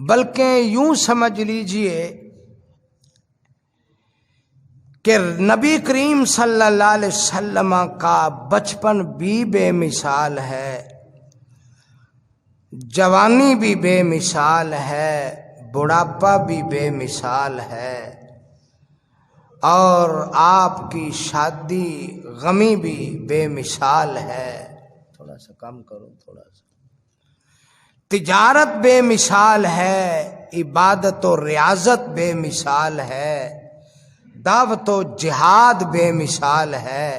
بلکہ یوں سمجھ لیجئے کہ نبی کریم صلی اللہ علیہ وسلم کا بچپن بھی بے مثال ہے، جوانی بھی بے مثال ہے، بڑھاپا بھی بے مثال ہے، اور آپ کی شادی غمی بھی بے مثال ہے۔ تھوڑا سا کم کرو، تھوڑا سا۔ تجارت بے مثال ہے، عبادت و ریاضت بے مثال ہے، دعوت و جہاد بے مثال ہے۔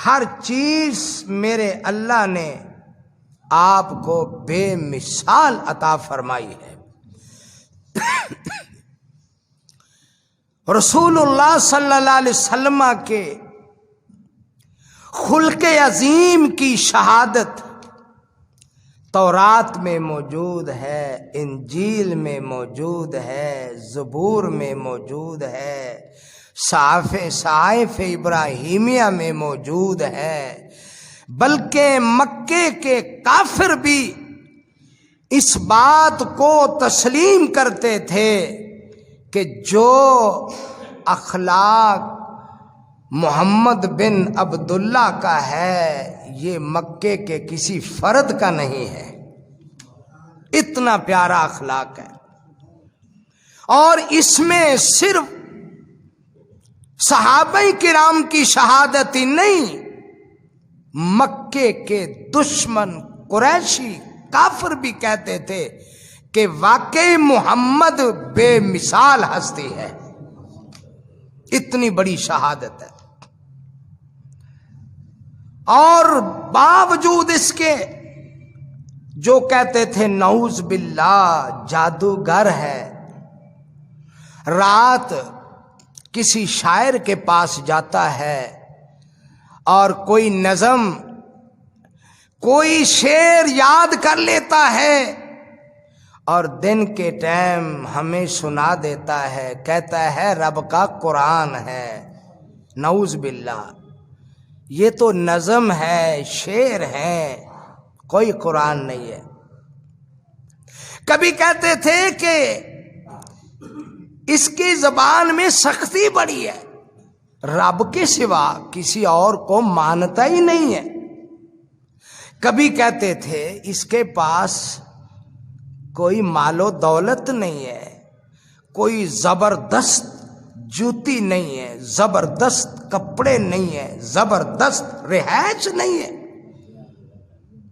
ہر چیز میرے اللہ نے آپ کو بے مثال عطا فرمائی ہے۔ رسول اللہ صلی اللہ علیہ وسلم کے خلق عظیم کی شہادت تورات میں موجود ہے، انجیل میں موجود ہے، زبور میں موجود ہے، صحائف ابراہیمیہ میں موجود ہے، بلکہ مکے کے کافر بھی اس بات کو تسلیم کرتے تھے کہ جو اخلاق محمد بن عبداللہ کا ہے یہ مکے کے کسی فرد کا نہیں ہے، اتنا پیارا اخلاق ہے۔ اور اس میں صرف صحابہ کرام کی شہادت ہی نہیں، مکے کے دشمن قریشی کافر بھی کہتے تھے کہ واقعی محمد بے مثال ہستی ہے، اتنی بڑی شہادت ہے۔ اور باوجود اس کے جو کہتے تھے نعوذ باللہ جادوگر ہے، رات کسی شاعر کے پاس جاتا ہے اور کوئی نظم کوئی شعر یاد کر لیتا ہے اور دن کے ٹائم ہمیں سنا دیتا ہے، کہتا ہے رب کا قرآن ہے۔ نعوذ باللہ، یہ تو نظم ہے، شعر ہے، کوئی قرآن نہیں ہے۔ کبھی کہتے تھے کہ اس کی زبان میں سختی بڑی ہے، رب کے سوا کسی اور کو مانتا ہی نہیں ہے۔ کبھی کہتے تھے اس کے پاس کوئی مال و دولت نہیں ہے، کوئی زبردست جوتی نہیں ہے، زبردست کپڑے نہیں ہے، زبردست رہائش نہیں ہے۔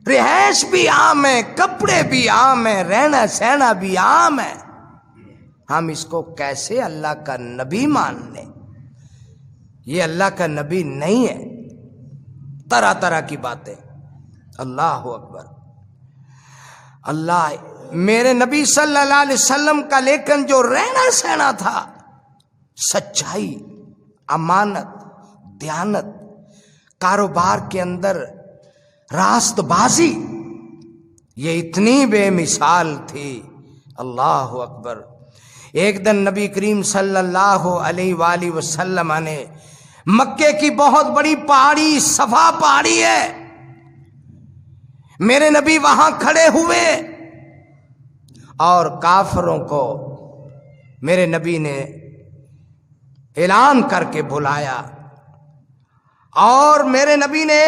رہائش بھی عام ہے، کپڑے بھی عام ہے، رہنا سہنا بھی عام ہے، ہم اس کو کیسے اللہ کا نبی مان لیں؟ یہ اللہ کا نبی نہیں ہے۔ طرح طرح کی باتیں، اللہ اکبر۔ اللہ میرے نبی صلی اللہ علیہ وسلم کا لیکن جو رہنا سہنا تھا، سچائی، امانت، دیانت، کاروبار کے اندر راست بازی، یہ اتنی بے مثال تھی، اللہ اکبر۔ ایک دن نبی کریم صلی اللہ علیہ وآلہ وسلم نے مکے کی بہت بڑی پہاڑی، صفا پہاڑی ہے، میرے نبی وہاں کھڑے ہوئے اور کافروں کو میرے نبی نے اعلان کر کے بلایا، اور میرے نبی نے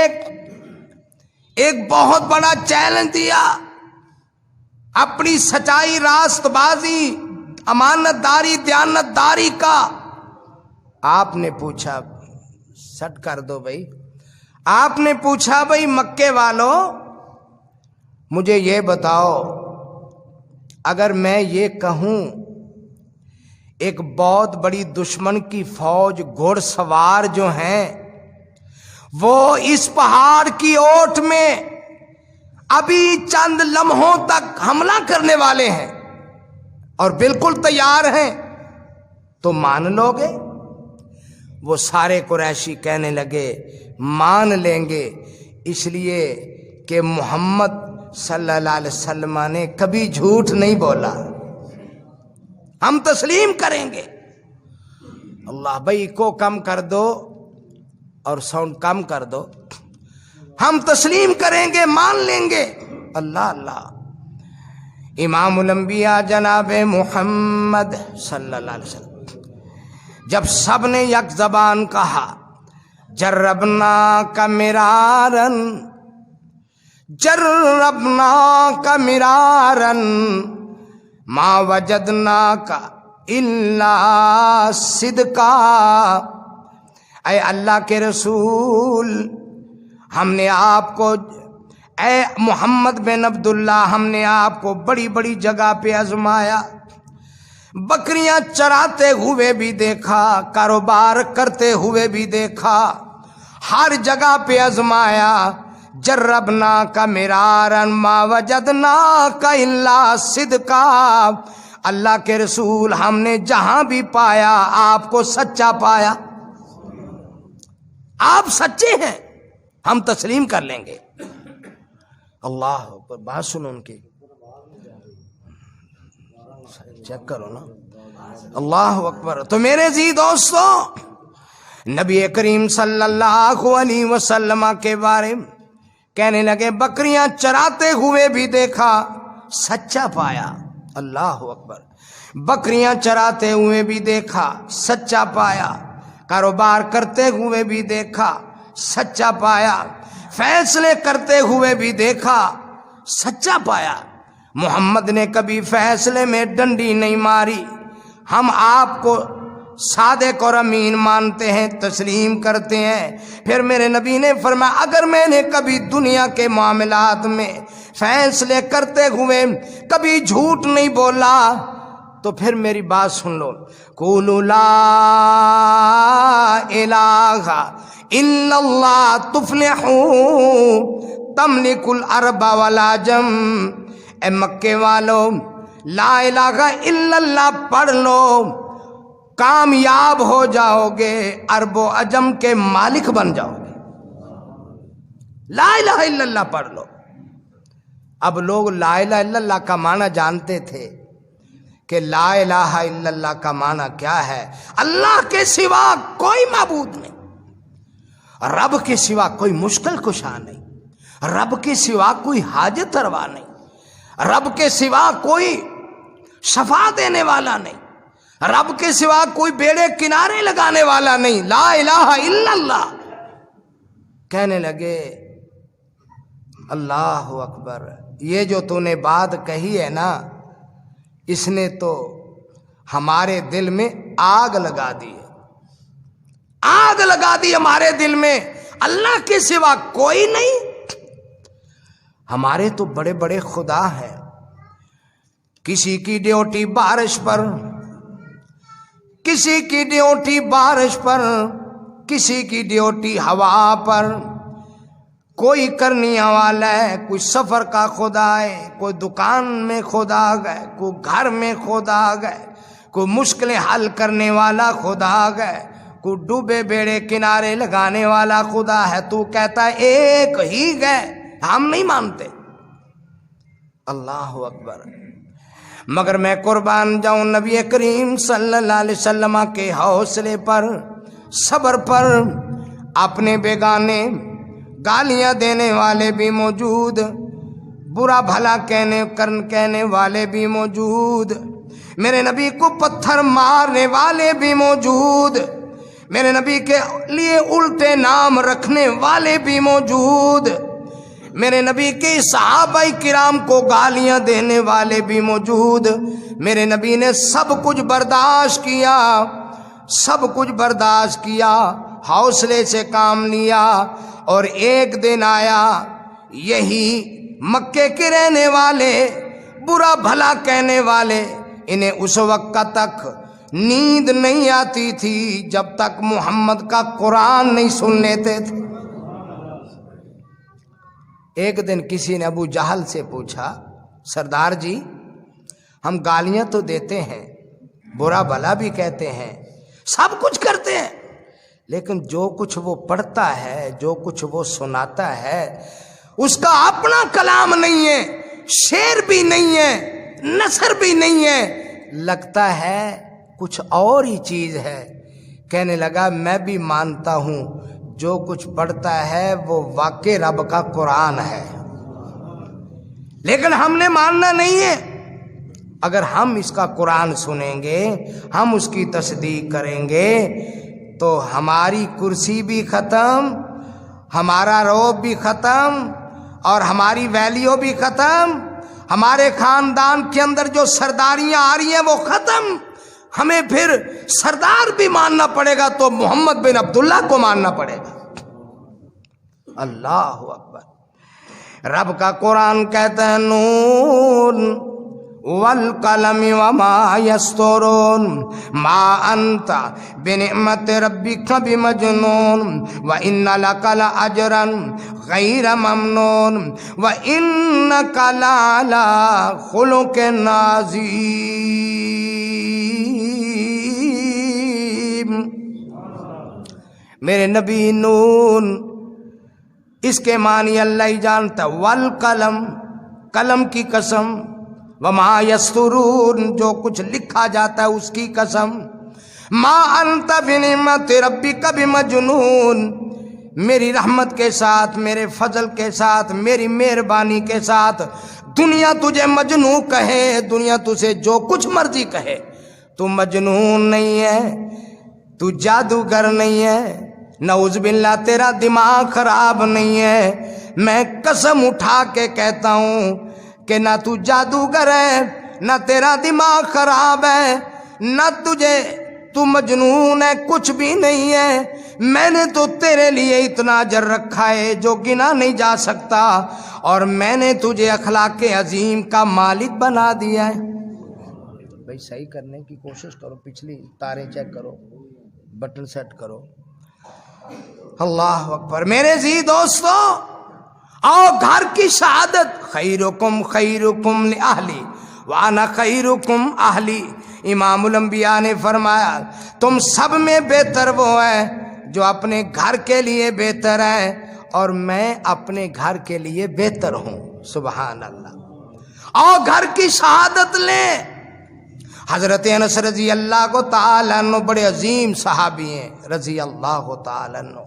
ایک بہت بڑا چیلنج دیا، اپنی سچائی، راست بازی، امانت داری، دیانت داری کا۔ آپ نے پوچھا، سٹ کر دو بھائی، آپ نے پوچھا بھائی مکے والوں مجھے یہ بتاؤ، اگر میں یہ کہوں ایک بہت بڑی دشمن کی فوج، گھوڑ سوار جو ہیں، وہ اس پہاڑ کی اوٹ میں ابھی چند لمحوں تک حملہ کرنے والے ہیں اور بالکل تیار ہیں، تو مان لو گے؟ وہ سارے قریشی کہنے لگے مان لیں گے، اس لیے کہ محمد صلی اللہ علیہ وسلم نے کبھی جھوٹ نہیں بولا، ہم تسلیم کریں گے۔ اللہ بھائی کو کم کر دو اور ساؤنڈ کم کر دو، ہم تسلیم کریں گے، مان لیں گے۔ اللہ اللہ، امام الانبیاء جناب محمد صلی اللہ علیہ وسلم جب سب نے یک زبان کہا جربنا کا مرارن، جربنا کا مرارن ما وجدنا کا الا صدقا، اے اللہ کے رسول ہم نے آپ کو، اے محمد بن عبداللہ ہم نے آپ کو بڑی بڑی جگہ پہ آزمایا، بکریاں چراتے ہوئے بھی دیکھا، کاروبار کرتے ہوئے بھی دیکھا، ہر جگہ پہ آزمایا، جربنا کا مرارن ما وجدنا کا الا صدقا، اللہ کے رسول ہم نے جہاں بھی پایا آپ کو سچا پایا، آپ سچے ہیں ہم تسلیم کر لیں گے۔ اللہ اکبر، بات سنو ان کی، چیک کرو نا، اللہ اکبر۔ تو میرے عزیز دوستو، نبی کریم صلی اللہ علیہ وسلم کے بارے میں کہنے لگے بکریاں چراتے ہوئے بھی دیکھا سچا پایا، اللہ اکبر، بکریاں چراتے ہوئے بھی دیکھا سچا پایا، کاروبار کرتے ہوئے بھی دیکھا سچا پایا، فیصلے کرتے ہوئے بھی دیکھا سچا پایا۔ محمد نے کبھی فیصلے میں ڈنڈی نہیں ماری، ہم آپ کو صادق اور امین مانتے ہیں، تسلیم کرتے ہیں۔ پھر میرے نبی نے فرمایا اگر میں نے کبھی دنیا کے معاملات میں فیصلے کرتے ہوئے کبھی جھوٹ نہیں بولا تو پھر میری بات سن لو، قولوا لا الہ الا اللہ تفلحوا تملک الارض والعجم، اے مکے والو لا الہ الا اللہ پڑھ لو، کامیاب ہو جاؤ گے، عرب و عجم کے مالک بن جاؤ گے، لا الہ الا اللہ پڑھ لو۔ اب لوگ لا الہ الا اللہ کا معنی جانتے تھے کہ لا الہ الا اللہ کا معنی کیا ہے؟ اللہ کے سوا کوئی معبود نہیں، رب کے سوا کوئی مشکل کشا نہیں، رب کے سوا کوئی حاجت روا نہیں، رب کے سوا کوئی شفا دینے والا نہیں، رب کے سوا کوئی بیڑے کنارے لگانے والا نہیں، لا الہ الا اللہ۔ کہنے لگے اللہ اکبر، یہ جو تو نے بات کہی ہے نا اس نے تو ہمارے دل میں آگ لگا دی ہے، آگ لگا دی ہمارے دل میں، اللہ کے سوا کوئی نہیں۔ ہمارے تو بڑے بڑے خدا ہیں، کسی کی ڈیوٹی بارش پر، کسی کی ڈیوٹی بارش پر، کسی کی ڈیوٹی ہوا پر، کوئی کرنی والا ہے، کوئی سفر کا خدا ہے، کوئی دکان میں خدا گئے، کوئی گھر میں خدا گئے، کوئی مشکلیں حل کرنے والا خدا گئے، کوئی ڈوبے بیڑے کنارے لگانے والا خدا ہے، تو کہتا ہے ایک ہی گئے، ہم نہیں مانتے۔ اللہ اکبر۔ مگر میں قربان جاؤں نبی کریم صلی اللہ علیہ وسلم کے حوصلے پر، صبر پر، اپنے بیگانے گالیاں دینے والے بھی موجود، برا بھلا کہنے والے بھی موجود، میرے نبی کو پتھر مارنے والے بھی موجود، میرے نبی کے لیے الٹے نام رکھنے والے بھی موجود، میرے نبی کے صحابہ کرام کو گالیاں دینے والے بھی موجود۔ میرے نبی نے سب کچھ برداشت کیا، سب کچھ برداشت کیا، حوصلے سے کام لیا، اور ایک دن آیا یہی مکے کے رہنے والے، برا بھلا کہنے والے، انہیں اس وقت تک نیند نہیں آتی تھی جب تک محمد کا قرآن نہیں سن لیتے تھے۔ ایک دن کسی نے ابو جہل سے پوچھا سردار جی ہم گالیاں تو دیتے ہیں، برا بھلا بھی کہتے ہیں، سب کچھ کرتے ہیں، لیکن جو کچھ وہ پڑھتا ہے، جو کچھ وہ سناتا ہے، اس کا اپنا کلام نہیں ہے، شعر بھی نہیں ہے، نثر بھی نہیں ہے، لگتا ہے کچھ اور ہی چیز ہے۔ کہنے لگا میں بھی مانتا ہوں جو کچھ پڑھتا ہے وہ واقع رب کا قرآن ہے، لیکن ہم نے ماننا نہیں ہے، اگر ہم اس کا قرآن سنیں گے، ہم اس کی تصدیق کریں گے تو ہماری کرسی بھی ختم، ہمارا رعب بھی ختم، اور ہماری ویلیو بھی ختم، ہمارے خاندان کے اندر جو سرداریاں آ رہی ہیں وہ ختم۔ ہمیں پھر سردار بھی ماننا پڑے گا تو محمد بن عبداللہ کو ماننا پڑے گا۔ اللہ اکبر۔ رب کا قرآن کہتا ہے نون والقلم وما یسطرون ما انت بنعمت ربک بمجنون وان لک لاجرا غیر ممنون وانک لعلی خلق عظیم۔ میرے نبی نون، اس کے معنی اللہ ہی جانتا۔ والقلم، قلم کی قسم، وما یسطرون، جو کچھ لکھا جاتا ہے اس کی قسم، ما انت بنعمت ربک بمجنون، میری رحمت کے ساتھ، میرے فضل کے ساتھ، میری مہربانی کے ساتھ دنیا تجھے مجنون کہے، دنیا تجھے جو کچھ مرضی کہے، تو مجنون نہیں ہے، تو جادوگر نہیں ہے، نعوذ باللہ تیرا دماغ خراب نہیں ہے۔ میں قسم اٹھا کے کہتا ہوں کہ نہ تو جادوگر ہے، نہ تیرا دماغ خراب ہے، نہ تو مجنون ہے، کچھ بھی نہیں ہے۔ میں نے تو تیرے لیے اتنا اجر رکھا ہے جو گنا نہیں جا سکتا، اور میں نے تجھے اخلاق عظیم کا مالک بنا دیا ہے۔ بھائی صحیح کرنے کی کوشش کرو، پچھلی تاریں چیک کرو، بٹن سیٹ کرو۔ اللہ اکبر۔ میرے عزیز دوستو، آؤ گھر کی شہادت، خیرکم خیرکم لأہلی وانا خیرکم اہلی۔ امام الانبیاء نے فرمایا تم سب میں بہتر وہ ہے جو اپنے گھر کے لیے بہتر ہے، اور میں اپنے گھر کے لیے بہتر ہوں۔ سبحان اللہ۔ آؤ گھر کی شہادت لیں۔ حضرت انس رضی اللہ تعالیٰ عنہ بڑے عظیم صحابی ہیں، رضی اللہ تعالیٰ عنہ،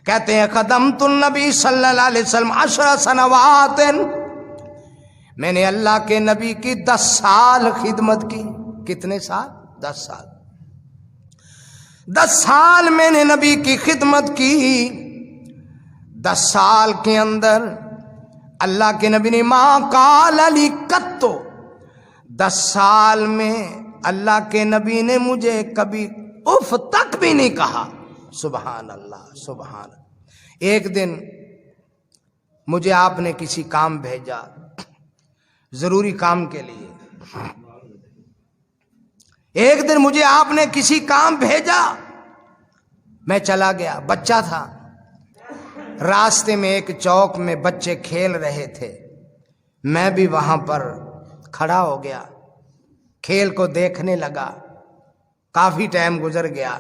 کہتے ہیں خدمت النبی صلی اللہ علیہ وسلم 10 سنوات، میں نے اللہ کے نبی کی 10 سال خدمت کی۔ کتنے سال؟ 10 سال۔ 10 سال میں نے نبی کی خدمت کی۔ 10 سال کے اندر اللہ کے نبی نے ما قال لی قط، 10 سال میں اللہ کے نبی نے مجھے کبھی اف تک بھی نہیں کہا۔ سبحان اللہ، سبحان اللہ۔ ایک دن مجھے آپ نے کسی کام بھیجا، ضروری کام کے لیے، ایک دن مجھے آپ نے کسی کام بھیجا، میں چلا گیا، بچہ تھا۔ راستے میں ایک چوک میں بچے کھیل رہے تھے، میں بھی وہاں پر کھڑا ہو گیا، کھیل کو دیکھنے لگا۔ کافی ٹائم گزر گیا،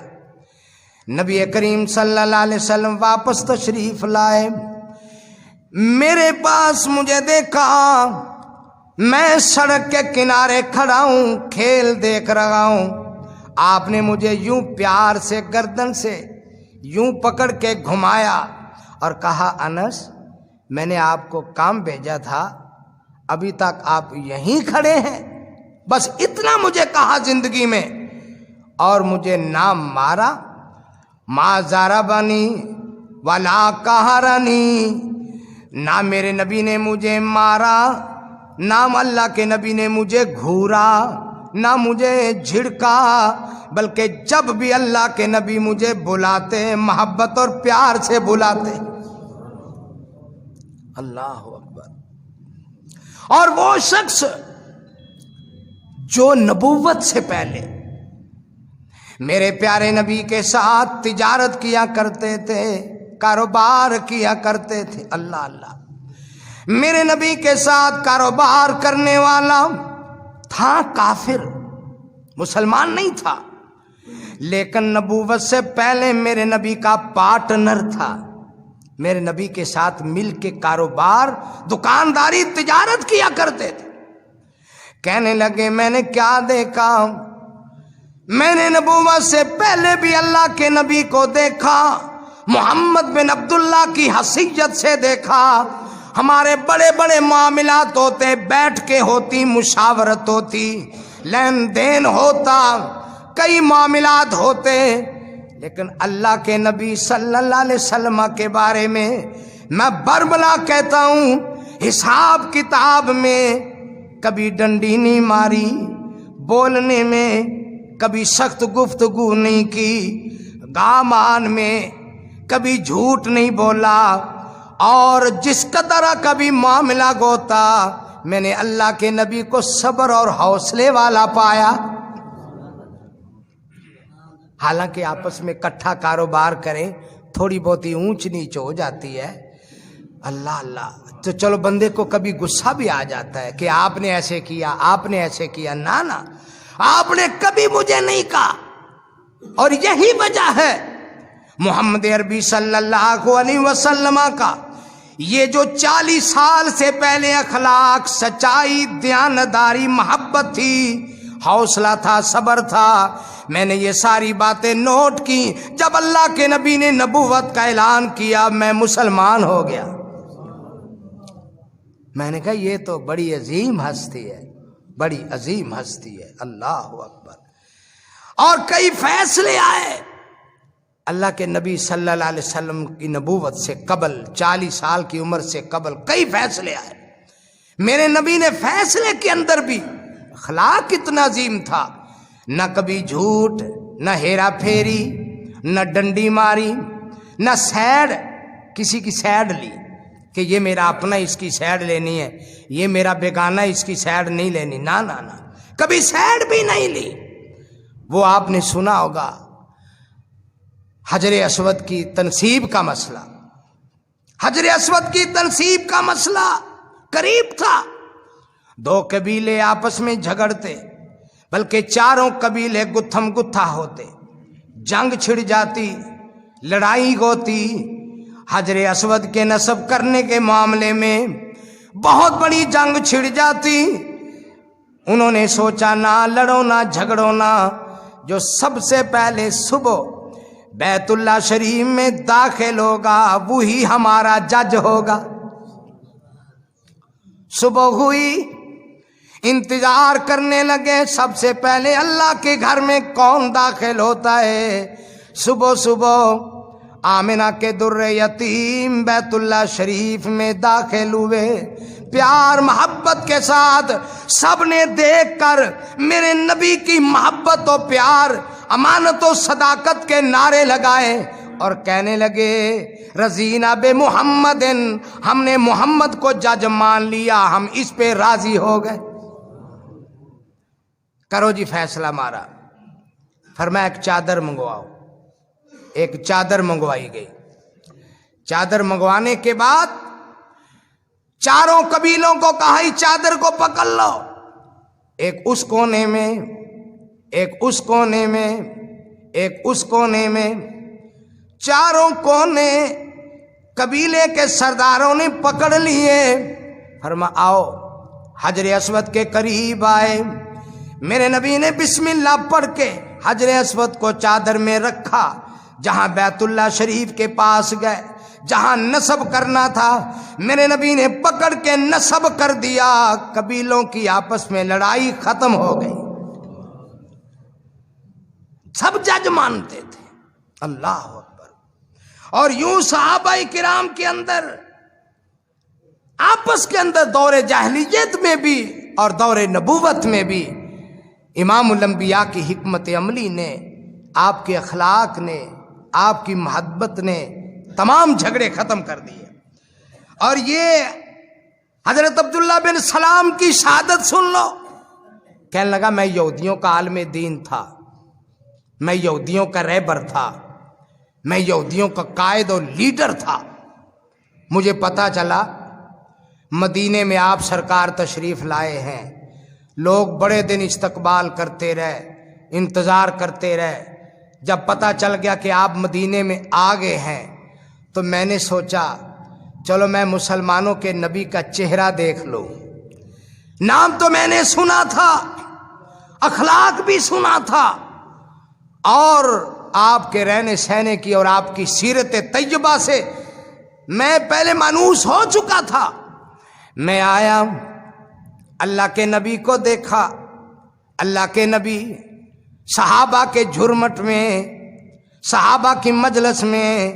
نبی کریم صلی اللہ علیہ وسلم واپس تشریف لائے میرے پاس، مجھے دیکھا میں سڑک کے کنارے کھڑا ہوں، کھیل دیکھ رہا ہوں۔ آپ نے مجھے یوں پیار سے گردن سے یوں پکڑ کے گھمایا اور کہا انس، میں نے آپ کو کام بھیجا تھا، ابھی تک آپ یہیں کھڑے ہیں؟ بس اتنا مجھے کہا زندگی میں، اور مجھے نہ مارا، ما ضربنی ولا قہرنی، نہ میرے نبی نے مجھے مارا، نہ اللہ کے نبی نے مجھے گھورا، نہ مجھے جھڑکا، بلکہ جب بھی اللہ کے نبی مجھے بلاتے محبت اور پیار سے بلاتے۔ اللہ اکبر۔ اور وہ شخص جو نبوت سے پہلے میرے پیارے نبی کے ساتھ تجارت کیا کرتے تھے، کاروبار کیا کرتے تھے، اللہ اللہ، میرے نبی کے ساتھ کاروبار کرنے والا تھا، کافر، مسلمان نہیں تھا، لیکن نبوت سے پہلے میرے نبی کا پارٹنر تھا، میرے نبی کے ساتھ مل کے کاروبار، دکانداری، تجارت کیا کرتے تھے۔ کہنے لگے میں نے کیا دیکھا، میں نے نبوت سے پہلے بھی اللہ کے نبی کو دیکھا، محمد بن عبداللہ کی حیثیت سے دیکھا، ہمارے بڑے بڑے معاملات ہوتے، بیٹھ کے ہوتی، مشاورت ہوتی، لین دین ہوتا، کئی معاملات ہوتے، لیکن اللہ کے نبی صلی اللہ علیہ وسلم کے بارے میں میں بربلا کہتا ہوں، حساب کتاب میں کبھی ڈنڈی نہیں ماری، بولنے میں کبھی سخت گفتگو نہیں کی، گامان میں کبھی جھوٹ نہیں بولا، اور جس قدر کبھی معاملہ ہوتا میں نے اللہ کے نبی کو صبر اور حوصلے والا پایا۔ حالانکہ آپس میں کٹھا کاروبار کریں تھوڑی بہت اونچ نیچ ہو جاتی ہے، اللہ اللہ، تو چلو بندے کو کبھی غصہ بھی آ جاتا ہے کہ آپ نے ایسے کیا، آپ نے ایسے کیا، نہ آپ نے کبھی مجھے نہیں کہا۔ اور یہی وجہ ہے محمد عربی صلی اللہ علیہ وسلم کا یہ جو 40 سال سے پہلے اخلاق، سچائی، دیانتداری، محبت تھی، حوصلہ تھا، صبر تھا، میں نے یہ ساری باتیں نوٹ کی۔ جب اللہ کے نبی نے نبوت کا اعلان کیا میں مسلمان ہو گیا۔ میں نے کہا یہ تو بڑی عظیم ہستی ہے، بڑی عظیم ہستی ہے، اللہ اکبر۔ اور کئی فیصلے آئے اللہ کے نبی صلی اللہ علیہ وسلم کی نبوت سے قبل، 40 سال کی عمر سے قبل کئی فیصلے آئے۔ میرے نبی نے فیصلے کے اندر بھی اخلاق اتنا عظیم تھا، نہ کبھی جھوٹ، نہ ہیرا پھیری، نہ ڈنڈی ماری، نہ سیڈ، کسی کی سیڈ لی کہ یہ میرا اپنا اس کی سیڈ لینی ہے، یہ میرا بیگانہ اس کی سیڈ نہیں لینی، نہ کبھی سیڈ بھی نہیں لی۔ وہ آپ نے سنا ہوگا حجر اسود کی تنصیب کا مسئلہ، حجر اسود کی تنصیب کا مسئلہ قریب تھا، 2 قبیلے آپس میں جھگڑتے، بلکہ 4 قبیلے گتھم گتھا ہوتے، جنگ چھڑ جاتی، لڑائی ہوتی، حجر اسود کے نصب کرنے کے معاملے میں بہت بڑی جنگ چھڑ جاتی۔ انہوں نے سوچا نہ لڑو نہ جھگڑو نہ، جو سب سے پہلے صبح بیت اللہ شریف میں داخل ہوگا وہی ہمارا جج ہوگا۔ صبح ہوئی، انتظار کرنے لگے، سب سے پہلے اللہ کے گھر میں کون داخل ہوتا ہے؟ صبح صبح آمنہ کے در یتیم بیت اللہ شریف میں داخل ہوئے، پیار محبت کے ساتھ سب نے دیکھ کر میرے نبی کی محبت و پیار، امانت و صداقت کے نعرے لگائے اور کہنے لگے رضینا بے محمد، ہم نے محمد کو جج مان لیا، ہم اس پہ راضی ہو گئے۔ کرو جی فیصلہ مارا، فرمایا ایک چادر منگواؤ۔ ایک چادر منگوائی گئی، چادر منگوانے کے بعد 4 قبیلوں کو کہا اس چادر کو پکڑ لو، ایک اس کونے میں، ایک اس کونے میں، ایک اس کونے میں، 4 کونے قبیلے کے سرداروں نے پکڑ لیے۔ فرما آؤ، حجر اسود کے قریب آئے، میرے نبی نے بسم اللہ پڑھ کے حجر اسود کو چادر میں رکھا، جہاں بیت اللہ شریف کے پاس گئے، جہاں نصب کرنا تھا میرے نبی نے پکڑ کے نصب کر دیا، قبیلوں کی آپس میں لڑائی ختم ہو گئی، سب جج مانتے تھے، اللہ اکبر۔ اور یوں صحابہ کرام کے اندر آپس کے اندر دور جاہلیت میں بھی اور دور نبوت میں بھی امام الانبیاء کی حکمت عملی نے، آپ کے اخلاق نے، آپ کی محبت نے تمام جھگڑے ختم کر دیے۔ اور یہ حضرت عبداللہ بن سلام کی شہادت سن لو، کہنے لگا میں یہودیوں کا عالم دین تھا، میں یہودیوں کا رہبر تھا، میں یہودیوں کا قائد اور لیڈر تھا، مجھے پتا چلا مدینے میں آپ سرکار تشریف لائے ہیں، لوگ بڑے دن استقبال کرتے رہے، انتظار کرتے رہے، جب پتہ چل گیا کہ آپ مدینے میں آ گئے ہیں تو میں نے سوچا چلو میں مسلمانوں کے نبی کا چہرہ دیکھ لوں، نام تو میں نے سنا تھا، اخلاق بھی سنا تھا، اور آپ کے رہنے سہنے کی اور آپ کی سیرت طیبہ سے میں پہلے مانوس ہو چکا تھا، میں آیا، اللہ کے نبی کو دیکھا، اللہ کے نبی صحابہ کے جھرمٹ میں، صحابہ کی مجلس میں،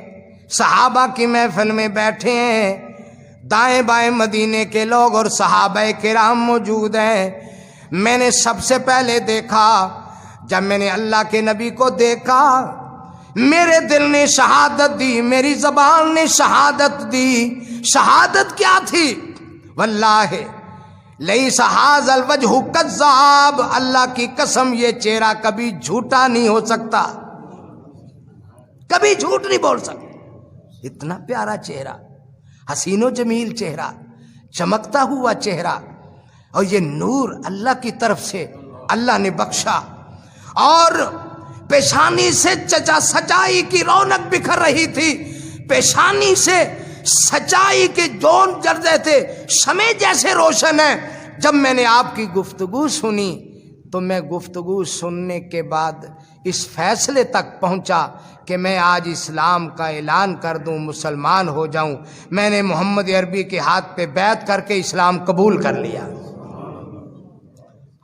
صحابہ کی محفل میں بیٹھے ہیں، دائیں بائیں مدینے کے لوگ اور صحابہ کرام موجود ہیں۔ میں نے سب سے پہلے دیکھا، جب میں نے اللہ کے نبی کو دیکھا میرے دل نے شہادت دی، میری زبان نے شہادت دی۔ شہادت کیا تھی؟ واللہ لیس ھذا الوجہ کذاب، اللہ کی قسم یہ چہرہ کبھی جھوٹا نہیں ہو سکتا، کبھی جھوٹ نہیں بول سکتا۔ اتنا پیارا چہرہ، حسین و جمیل چہرہ، چمکتا ہوا چہرہ، اور یہ نور اللہ کی طرف سے اللہ نے بخشا، اور پیشانی سے سچائی کی رونق بکھر رہی تھی، پیشانی سے سچائی کے جون جرتے تھے، شمع جیسے روشن ہے۔ جب میں نے آپ کی گفتگو سنی تو میں گفتگو سننے کے بعد اس فیصلے تک پہنچا کہ میں آج اسلام کا اعلان کر دوں، مسلمان ہو جاؤں۔ میں نے محمد عربی کے ہاتھ پہ بیعت کر کے اسلام قبول کر لیا۔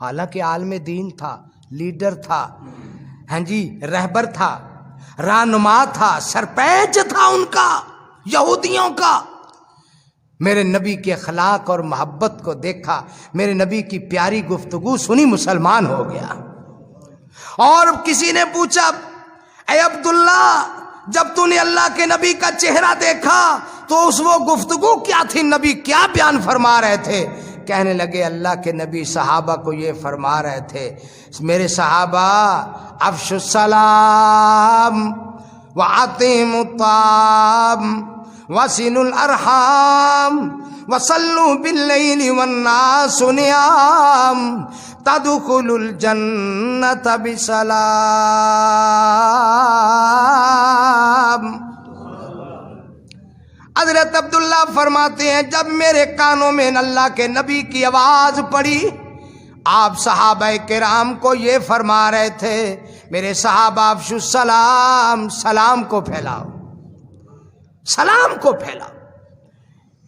حالانکہ عالم دین تھا، لیڈر تھا، ہاں جی، رہبر تھا، رہنما تھا، سرپنچ تھا ان کا، یہودیوں کا۔ میرے نبی کے اخلاق اور محبت کو دیکھا، میرے نبی کی پیاری گفتگو سنی، مسلمان ہو گیا۔ اور کسی نے پوچھا، اے عبداللہ جب تو نے اللہ کے نبی کا چہرہ دیکھا تو اس وہ گفتگو کیا تھی، نبی کیا بیان فرما رہے تھے؟ کہنے لگے اللہ کے نبی صحابہ کو یہ فرما رہے تھے، میرے صحابہ افشوا السلام وأطعموا الطعام وصلوا الارحام وصلوا باللیل والناس نیام تدخلوا الجنۃ بسلام۔ حضرت عبداللہ فرماتے ہیں جب میرے کانوں میں اللہ کے نبی کی آواز پڑی، آپ صحابہ کرام کو یہ فرما رہے تھے، میرے صحابہ افشوا السلام، سلام کو پھیلاؤ، سلام کو پھیلاؤ۔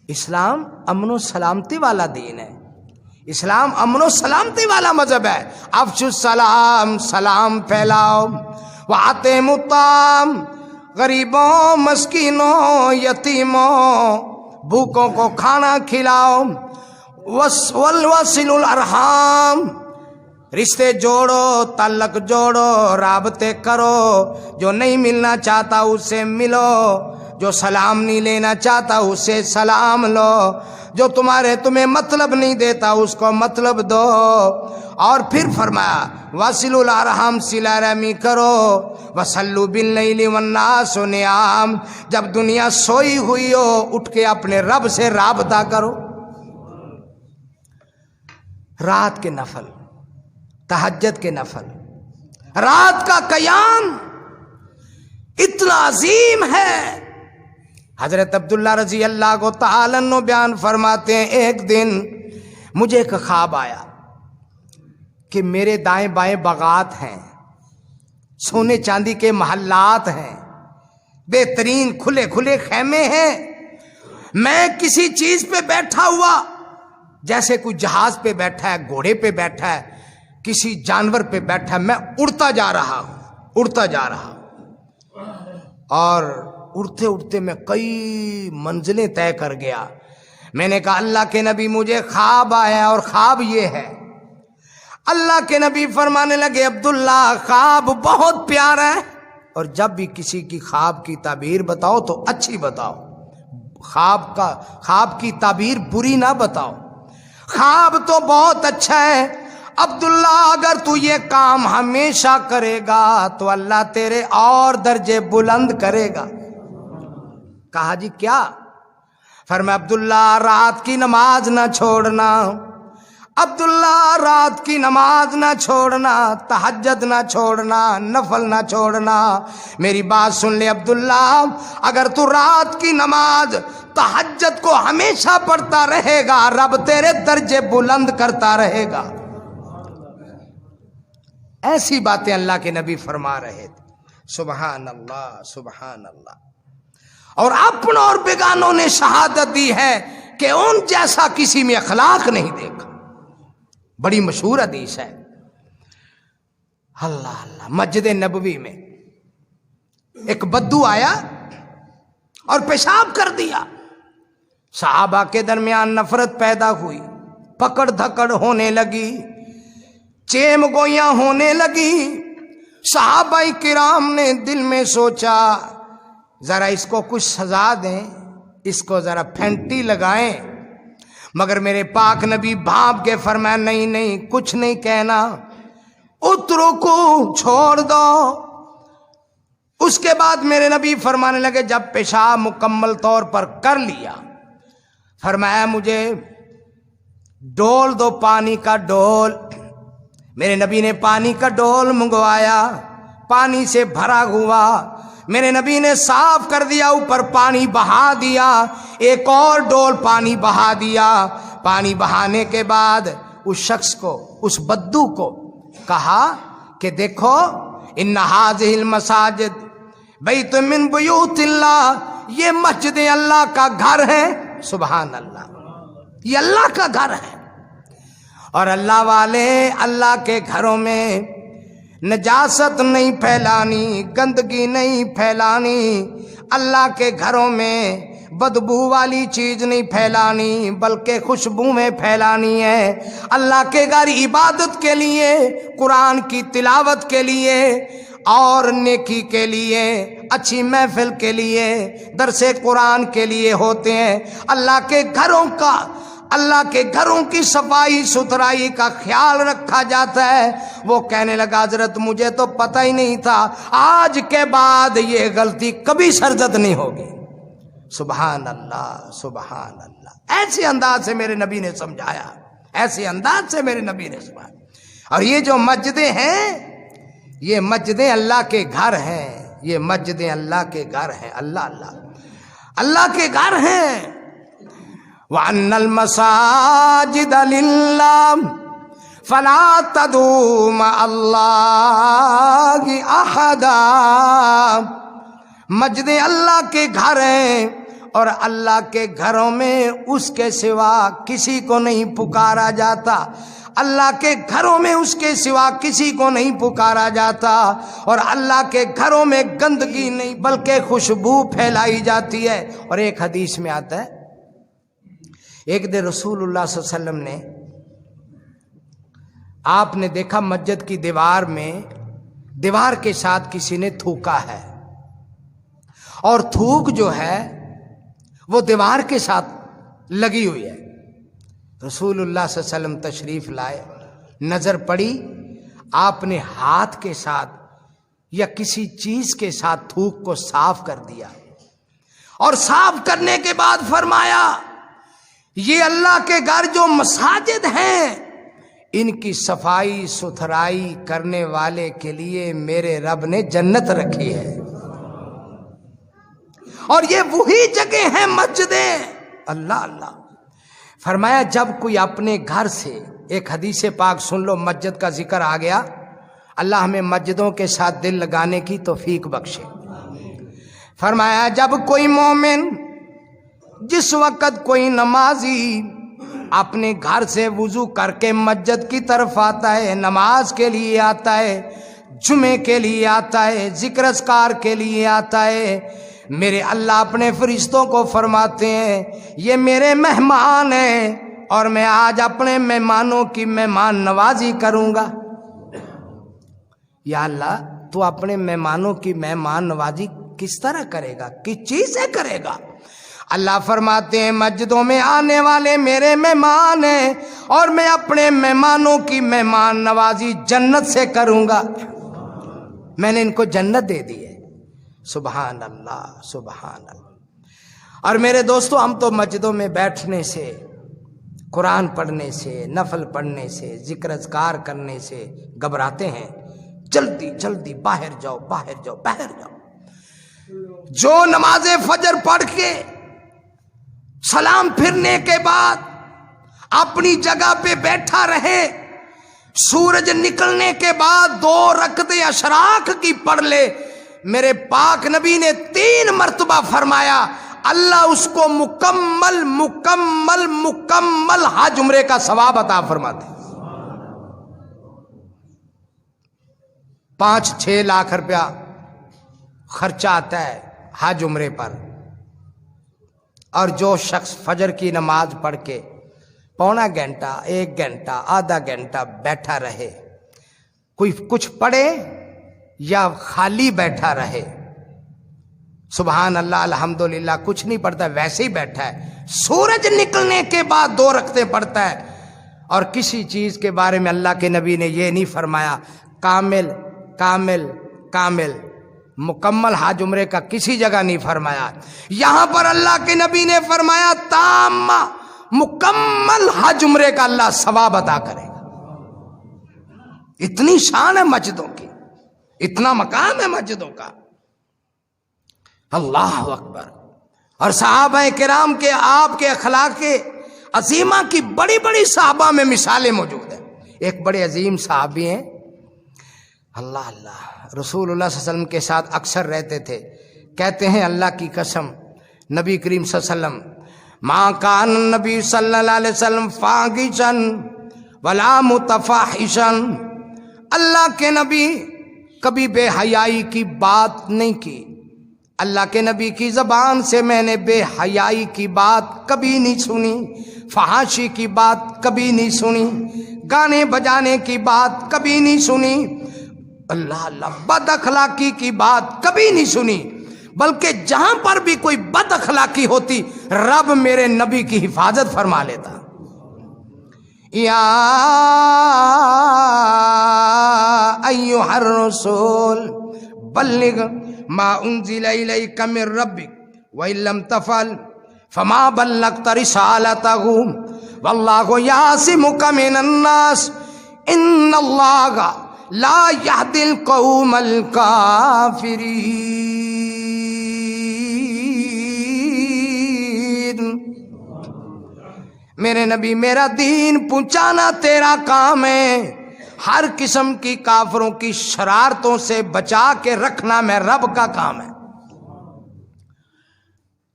اسلام امن و سلامتی والا دین ہے، اسلام امن و سلامتی والا مذہب ہے۔ افشوا السلام، سلام پھیلاؤ۔ وأطعموا الطعام، غریبوں، مسکینوں، یتیموں، بھوکوں کو کھانا کھلاؤ۔ وصلوا الارحام، رشتے جوڑو، تعلق جوڑو، رابطے کرو، جو نہیں ملنا چاہتا اس سے ملو، جو سلام نہیں لینا چاہتا اس سے سلام لو، جو تمہیں مطلب نہیں دیتا اس کو مطلب دو۔ اور پھر فرمایا وصلوا الارحام، صلہ رحمی کرو۔ وصلوا باللیل والناس نیام، جب دنیا سوئی ہوئی ہو اٹھ کے اپنے رب سے رابطہ کرو۔ رات کے نفل، تہجد کے نفل، رات کا قیام اتنا عظیم ہے۔ حضرت عبداللہ رضی اللہ تعالی عنہ بیان فرماتے ہیں ایک دن مجھے ایک خواب آیا کہ میرے دائیں بائیں باغات ہیں، سونے چاندی کے محلات ہیں، بہترین کھلے کھلے خیمے ہیں، میں کسی چیز پہ بیٹھا ہوا، جیسے کوئی جہاز پہ بیٹھا ہے، گھوڑے پہ بیٹھا ہے، کسی جانور پہ بیٹھا ہے، میں اڑتا جا رہا ہوں، اڑتا جا رہا ہوں، اور اڑتے اڑتے میں کئی منزلیں طے کر گیا۔ میں نے کہا اللہ کے نبی مجھے خواب آیا اور خواب یہ ہے۔ اللہ کے نبی فرمانے لگے عبداللہ خواب بہت پیارا ہے، اور جب بھی کسی کی خواب کی تعبیر بتاؤ تو اچھی بتاؤ، خواب کی تعبیر بری نہ بتاؤ، خواب تو بہت اچھا ہے عبداللہ، اگر تو یہ کام ہمیشہ کرے گا تو اللہ تیرے اور درجے بلند کرے گا۔ کہا جی کیا؟ فرمایا عبداللہ رات کی نماز نہ چھوڑنا، عبداللہ رات کی نماز نہ چھوڑنا، تہجد نہ چھوڑنا، نفل نہ چھوڑنا۔ میری بات سن لے عبداللہ، اگر تو رات کی نماز تہجد کو ہمیشہ پڑھتا رہے گا رب تیرے درجے بلند کرتا رہے گا۔ ایسی باتیں اللہ کے نبی فرما رہے تھے۔ سبحان اللہ، سبحان اللہ۔ اور اپنوں اور بیگانوں نے شہادت دی ہے کہ ان جیسا کسی میں اخلاق نہیں دیکھا. بڑی مشہور حدیث ہے. اللہ اللہ. مسجد نبوی میں ایک بدو آیا اور پیشاب کر دیا. صحابہ کے درمیان نفرت پیدا ہوئی، پکڑ دھکڑ ہونے لگی، چیم گویاں ہونے لگی. صحابہ کرام نے دل میں سوچا ذرا اس کو کچھ سزا دیں، اس کو ذرا پھینٹی لگائیں. مگر میرے پاک نبی بھاپ کے فرمایا نہیں نہیں، کچھ نہیں کہنا، اترو کو چھوڑ دو. اس کے بعد میرے نبی فرمانے لگے جب پیشاب مکمل طور پر کر لیا، فرمایا مجھے ڈول دو، پانی کا ڈول. میرے نبی نے پانی کا ڈول منگوایا، پانی سے بھرا ہوا. میرے نبی نے صاف کر دیا، اوپر پانی بہا دیا، ایک اور ڈول پانی بہا دیا. پانی بہانے کے بعد اس شخص کو، اس بدو کو کہا کہ دیکھو ان هذه المساجد بیت من بیوت اللہ، یہ مسجد اللہ کا گھر ہے. سبحان اللہ. یہ اللہ کا گھر ہے، اور اللہ والے اللہ کے گھروں میں نجاست نہیں پھیلانی، گندگی نہیں پھیلانی، اللہ کے گھروں میں بدبو والی چیز نہیں پھیلانی، بلکہ خوشبو میں پھیلانی ہے. اللہ کے گھر عبادت کے لیے، قرآن کی تلاوت کے لیے اور نیکی کے لیے، اچھی محفل کے لیے، درس قرآن کے لیے ہوتے ہیں. اللہ کے گھروں کا، اللہ کے گھروں کی صفائی ستھرائی کا خیال رکھا جاتا ہے. وہ کہنے لگا حضرت مجھے تو پتہ ہی نہیں تھا، آج کے بعد یہ غلطی کبھی سرزد نہیں ہوگی. سبحان اللہ سبحان اللہ. ایسے انداز سے میرے نبی نے سمجھایا، ایسے انداز سے میرے نبی نے سمجھایا. اور یہ جو مسجدیں ہیں، یہ مسجدیں اللہ کے گھر ہیں، یہ مسجدیں اللہ کے گھر ہیں. اللہ اللہ، اللہ کے گھر ہیں. وَأَنَّ الْمَسَاجِدَ لِلَّهِ فَلَا تَدْعُوا مَعَ اللَّهِ أَحَدًا. مسجدیں اللہ کے گھر ہیں، اور اللہ کے گھروں میں اس کے سوا کسی کو نہیں پکارا جاتا. اللہ کے گھروں میں اس کے سوا کسی کو نہیں پکارا جاتا. اور اللہ کے گھروں میں گندگی نہیں بلکہ خوشبو پھیلائی جاتی ہے. اور ایک حدیث میں آتا ہے، ایک دن رسول اللہ صلی اللہ علیہ وسلم نے، آپ نے دیکھا مسجد کی دیوار میں، دیوار کے ساتھ کسی نے تھوکا ہے، اور تھوک جو ہے وہ دیوار کے ساتھ لگی ہوئی ہے. رسول اللہ صلی اللہ علیہ وسلم تشریف لائے، نظر پڑی، آپ نے ہاتھ کے ساتھ یا کسی چیز کے ساتھ تھوک کو صاف کر دیا، اور صاف کرنے کے بعد فرمایا یہ اللہ کے گھر جو مساجد ہیں، ان کی صفائی ستھرائی کرنے والے کے لیے میرے رب نے جنت رکھی ہے. اور یہ وہی جگہ ہیں مسجدیں. اللہ اللہ. فرمایا جب کوئی اپنے گھر سے، ایک حدیث پاک سن لو، مسجد کا ذکر آ گیا، اللہ ہمیں مسجدوں کے ساتھ دل لگانے کی توفیق بخشے. فرمایا جب کوئی مومن، جس وقت کوئی نمازی اپنے گھر سے وضو کر کے مسجد کی طرف آتا ہے، نماز کے لیے آتا ہے، جمعے کے لیے آتا ہے، ذکر اذکار کے لیے آتا ہے، میرے اللہ اپنے فرشتوں کو فرماتے ہیں یہ میرے مہمان ہیں، اور میں آج اپنے مہمانوں کی مہمان نوازی کروں گا. یا اللہ تو اپنے مہمانوں کی مہمان نوازی کس طرح کرے گا، کس چیز سے کرے گا؟ اللہ فرماتے ہیں مسجدوں میں آنے والے میرے مہمان ہیں، اور میں اپنے مہمانوں کی مہمان نوازی جنت سے کروں گا. میں نے ان کو جنت دے دی ہے. سبحان اللہ سبحان اللہ. اور میرے دوستو، ہم تو مسجدوں میں بیٹھنے سے، قرآن پڑھنے سے، نفل پڑھنے سے، ذکر اذکار کرنے سے گھبراتے ہیں. جلدی جلدی باہر جاؤ، باہر جاؤ، باہر جاؤ. جو نماز فجر پڑھ کے سلام پھرنے کے بعد اپنی جگہ پہ بیٹھا رہے، سورج نکلنے کے بعد 2 رکعتیں اشراق کی پڑھ لے. میرے پاک نبی نے 3 مرتبہ فرمایا اللہ اس کو مکمل مکمل مکمل حج عمرے کا ثواب عطا فرماتے ہیں۔ 5-6 لاکھ روپیہ خرچہ آتا ہے حج عمرے پر، اور جو شخص فجر کی نماز پڑھ کے پونا گھنٹہ 1 گھنٹہ آدھا گھنٹہ بیٹھا رہے، کوئی کچھ پڑھے یا خالی بیٹھا رہے، سبحان اللہ الحمدللہ کچھ نہیں پڑھتا ویسے ہی بیٹھا ہے، سورج نکلنے کے بعد 2 رکعتیں پڑھتا ہے، اور کسی چیز کے بارے میں اللہ کے نبی نے یہ نہیں فرمایا کامل کامل کامل مکمل حج عمرے کا کسی جگہ نہیں فرمایا، یہاں پر اللہ کے نبی نے فرمایا تام مکمل حج عمرے کا اللہ ثواب عطا کرے گا۔ اتنی شان ہے مسجدوں کی، اتنا مقام ہے مسجدوں کا، اللہ اکبر۔ اور صحابہ کرام کے آپ کے اخلاق عظیمہ کی بڑی بڑی صحابہ میں مثالیں موجود ہیں۔ ایک بڑے عظیم صحابی ہیں، اللہ اللہ رسول اللہ صلی اللہ علیہ وسلم کے ساتھ اکثر رہتے تھے، کہتے ہیں اللہ کی قسم نبی کریم صلی اللہ علیہ وسلم ما کان نبی صلی اللہ علیہ وسلم فاحشا ولا متفاحشا، اللہ کے نبی کبھی بے حیائی کی بات نہیں کی، اللہ کے نبی کی زبان سے میں نے بے حیائی کی بات کبھی نہیں سنی، فحاشی کی بات کبھی نہیں سنی، گانے بجانے کی بات کبھی نہیں سنی، اللہ اللہ بد اخلاقی کی بات کبھی نہیں سنی، بلکہ جہاں پر بھی کوئی بد اخلاقی ہوتی رب میرے نبی کی حفاظت فرما لیتا۔ یا ایھا الرسول بلغ ما انزل الیک من ربک وان لم تفعل فما بلغت رسالته واللہ یعصمک من الناس ان اللہ لا یہدی القوم الکافرین۔ میرے نبی میرا دین پہنچانا تیرا کام ہے، ہر قسم کی کافروں کی شرارتوں سے بچا کے رکھنا میں رب کا کام ہے۔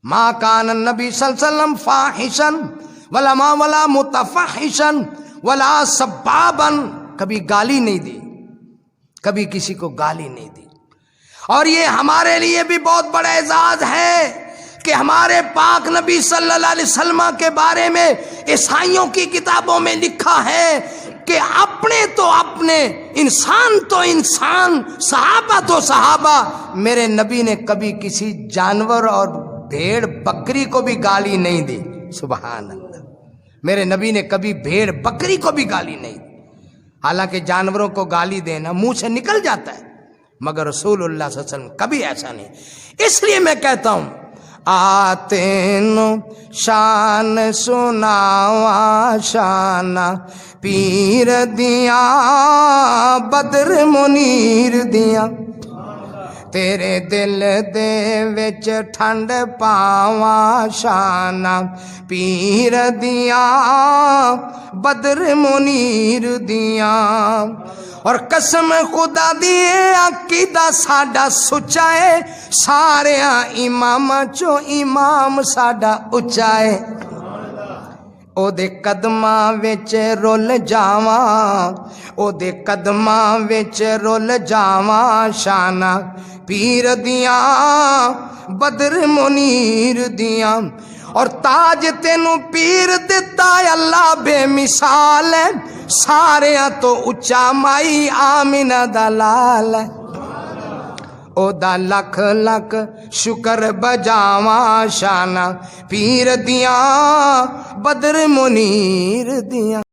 ما کان النبی صلی اللہ علیہ وسلم فاحشا ولا متفحشا ولا سبابا، کبھی گالی نہیں دی، کبھی کسی کو گالی نہیں دی۔ اور یہ ہمارے لیے بھی بہت بڑا اعزاز ہے کہ ہمارے پاک نبی صلی اللہ علیہ وسلم کے بارے میں عیسائیوں کی کتابوں میں لکھا ہے کہ اپنے تو اپنے، انسان تو انسان، صحابہ تو صحابہ، میرے نبی نے کبھی کسی جانور اور بھیڑ بکری کو بھی گالی نہیں دی، سبحان اللہ، میرے نبی نے کبھی بھیڑ بکری کو بھی گالی نہیں دی۔ حالانکہ جانوروں کو گالی دینا منہ سے نکل جاتا ہے، مگر رسول اللہ صلی اللہ علیہ وسلم کبھی ایسا نہیں۔ اس لیے میں کہتا ہوں آتے نو شان سناوا شانہ پیر دیاں بدر منیر دیاں، تیرے دل دے وچ ٹھنڈ پاواں شانہ پیر دیاں بدر منیر دیاں، اور قسم خدا دی عقیدہ ساڈا سچا ہے، سارے امام چو امام ساڈا اچا ہے، او دے قدماں وچ رول جاواں، او دے قدماں وچ رول جاواں شانہ پیر دیاں بدر منیر دیاں، اور تاج تینوں پیر دتا اللہ بے مثال ہے، سارے تو اچا مائی آمینہ دا لال ہے، او دا لکھ لکھ شکر بجاواں شانہ پیر دیاں بدر منیر دیاں۔